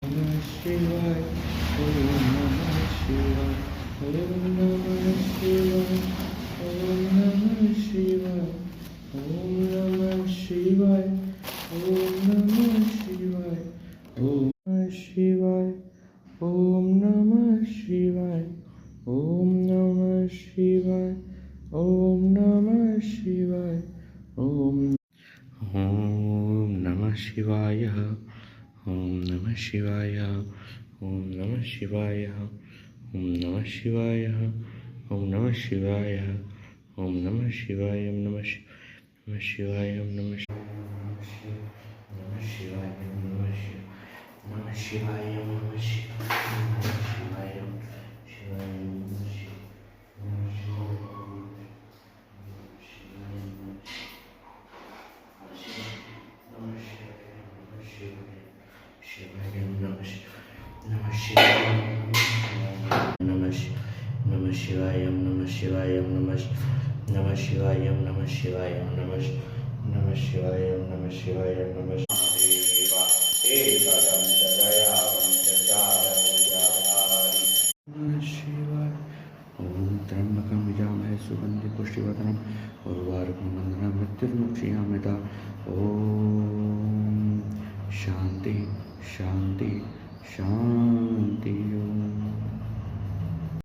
शिवाय ओम नमः शिवाय ओम नमः शिवाय ओम नमः शिवाय ओम नमः शिवाय ओम नमः शिवाय ओम नमः शिवाय ओम नमः शिवाय ओम नमः शिवाय ओम नमः शिवाय ओम नमः शिवाय ओम नमः शिवाय ओम नमः शिवाय ओम नमः शिवाय ओम नमः शिवाय ओम नमः शिवाय ओम नमः शिवाय ओम नमः शिवाय ओम नमः शिवाय ओम नमः शिवाय नमः शिवाय नमः शिवाय नमः शिवाय नमः शिवाय नमः शिवाय नमः शिवाय नमः शिवाय ओम त्र्यंबकं यजामहे सुगंधि पुष्टिवर्धनम् उर्वारुकं वन्दना मृत्युर्मुक्षीयमामृता ओम शांति शांति शांति ओम